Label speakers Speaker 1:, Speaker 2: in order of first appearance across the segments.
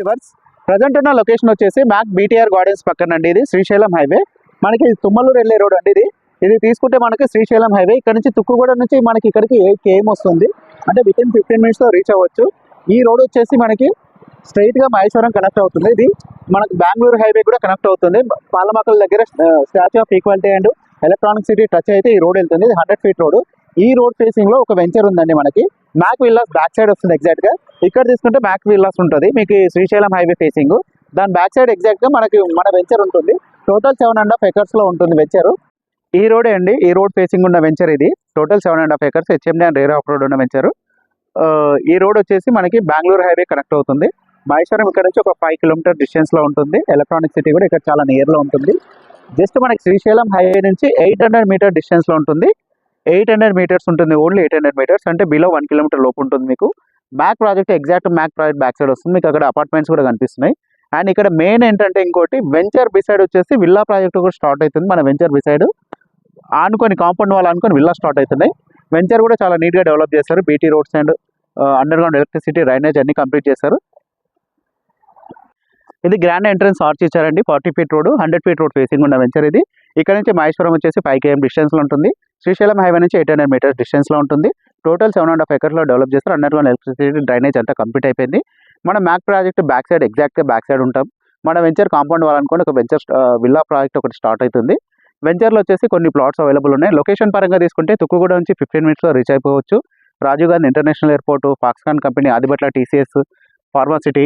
Speaker 1: Viewers present ఉన్న location వచ్చేసి Mac BTR gardens పక్కన అండి. ఇది శ్రీశైలం హైవే, మనకి తుమ్మలూరు వెళ్ళే రోడ్ అండి. ఇది తీసుకుంటే మనకి శ్రీశైలం హైవే ఇక్కడ నుంచి తుక్కుగూడ నుంచి మనకి ఇక్కడికి 8 km వస్తుంది, అంటే వితిన్ 15 minutes లో రీచ్ అవ్వచ్చు. ఈ రోడ్ వచ్చేసి మనకి స్ట్రైట్ గా మహేశ్వరం కనెక్ట్ అవుతుంది. ఇది మనకి బెంగళూరు హైవే కూడా కనెక్ట్ అవుతుంది. పాలమక్కల దగ్గర statue of equality and electronic city touch అయితే ఈ రోడ్ వెళ్తుంది. ఇది 100 feet రోడ్. ఈ రోడ్ ఫేసింగ్ లో ఒక వెంచర్ ఉందండి మనకి. మ్యాక్ విల్లాస్ బ్యాక్ సైడ్ వస్తుంది ఎగ్జాక్ట్ గా. ఇక్కడ తీసుకుంటే మ్యాక్ విల్లాస్ ఉంటుంది మీకు శ్రీశైలం హైవే ఫేసింగ్. దాని బ్యాక్ సైడ్ ఎగ్జాక్ట్ గా మనకి మన వెంచర్ ఉంటుంది. టోటల్ 7.5 acres లో ఉంటుంది వెంచర్. ఈ రోడే అండి, ఈ రోడ్ ఫేసింగ్ ఉన్న వెంచర్ ఇది. Total 7.5 acres HMD and rare of road ఉన్న వెంచర్. ఈ రోడ్ వచ్చేసి మనకి బెంగళూరు హైవే కనెక్ట్ అవుతుంది. మహేశ్వరం ఇక్కడ నుంచి ఒక 5 km డిస్టెన్స్ లో ఉంటుంది. ఎలక్ట్రానిక్ సిటీ కూడా ఇక్కడ చాలా నియర్ లో ఉంటుంది. జస్ట్ మనకి శ్రీశైలం హైవే నుంచి 800 meter డిస్టెన్స్ లో ఉంటుంది. 800 meters ఉంటుంది, ఓన్లీ 800 meters, అంటే బిలో 1 kilometer లోపు ఉంటుంది మీకు. MAK project exact MAK project back side వస్తుంది మీకు. అక్కడ అపార్ట్మెంట్స్ కూడా కనిపిస్తున్నాయి. అండ్ ఇక్కడ మెయిన్ ఏంటంటే ఇంకోటి వెంచర్ బిసైడ్ వచ్చేసి విల్లా ప్రాజెక్ట్ కూడా స్టార్ట్ అవుతుంది. మన వెంచర్ బిసైడ్ ఆనుకొని కాంపౌండ్ వాళ్ళు అనుకొని విల్లా స్టార్ట్ అవుతున్నాయి. వెంచర్ కూడా చాలా నీట్గా డెవలప్ చేస్తారు. BT roads and under ground electricity drainage అన్ని కంప్లీట్ చేస్తారు. ఇది గ్రాండ్ ఎంట్రన్స్ ఆర్చ్ ఇచ్చారండి. 40 feet road, 100 feet road facing ఉన్న వెంచర్ ఇది. ఇక్కడ నుంచి మహేశ్వరం వచ్చేసి 5 km డిస్టెన్స్ లో ఉంటుంది. శ్రీశైలం హైవే నుంచి 800 meters డిస్టెన్స్ లో ఉంటుంది. టోటల్ 7.5 acres లో డెవలప్ చేస్తారు. అండర్ గ్రౌండ్ ఎలక్ట్రిసిటీ డ్రైనేజ్ అంతా కంప్లీట్ అయిపోయింది. మన మ్యాక్ ప్రాజెక్ట్ బ్యాక్ సైడ్ ఎగ్జాక్ట్గా బ్యాక్ సైడ్ ఉంటాం. మన వెంచర్ కాంపౌండ్ వాళ్ళనుకోండి ఒక వెంచర్ విల్లా ప్రాజెక్ట్ ఒకటి స్టార్ట్ అవుతుంది. వెంచర్లో వచ్చేసి కొన్ని ప్లాట్స్ అవైలబుల్ ఉన్నాయి. లొకేషన్ పరంగా తీసుకుంటే తుక్కుగూడ నుంచి 15 minutes లో రీచ్ అయిపోవచ్చు. Rajiv Gandhi international airport, Foxconn company, Adibatla TCS, pharma city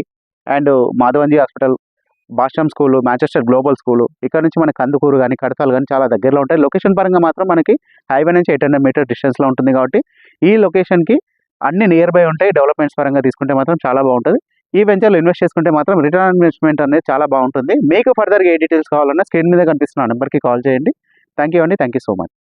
Speaker 1: and మాధవన్జీ హాస్పిటల్, బాస్టమ్ స్కూల్, మాంచెస్టర్ గ్లోబల్ స్కూల్, ఇక్కడ నుంచి మనకి కందుకూరు కానీ కడతాలు కానీ చాలా దగ్గరలో ఉంటాయి. లొకేషన్ పరంగా మాత్రం మనకి హైవే నుంచి 800 meters డిస్టెన్స్లో ఉంటుంది. కాబట్టి ఈ లొకేషన్కి అన్ని నియర్ బై ఉంటాయి. డెవలప్మెంట్స్ పరంగా తీసుకుంటే మాత్రం చాలా బాగుంటుంది. ఈ వెంచర్లో ఇన్వెస్ట్ చేసుకుంటే మాత్రం రిటర్న్ ఇన్వెస్ట్మెంట్ అనేది చాలా బాగుంటుంది. మీకు ఫర్దర్గా ఏ డీటెయిల్స్ కావాలన్నా స్క్రీన్ మీద కనిపిస్తున్న నెంబర్కి కాల్ చేయండి. థ్యాంక్ యూ అండి. Thank you so much.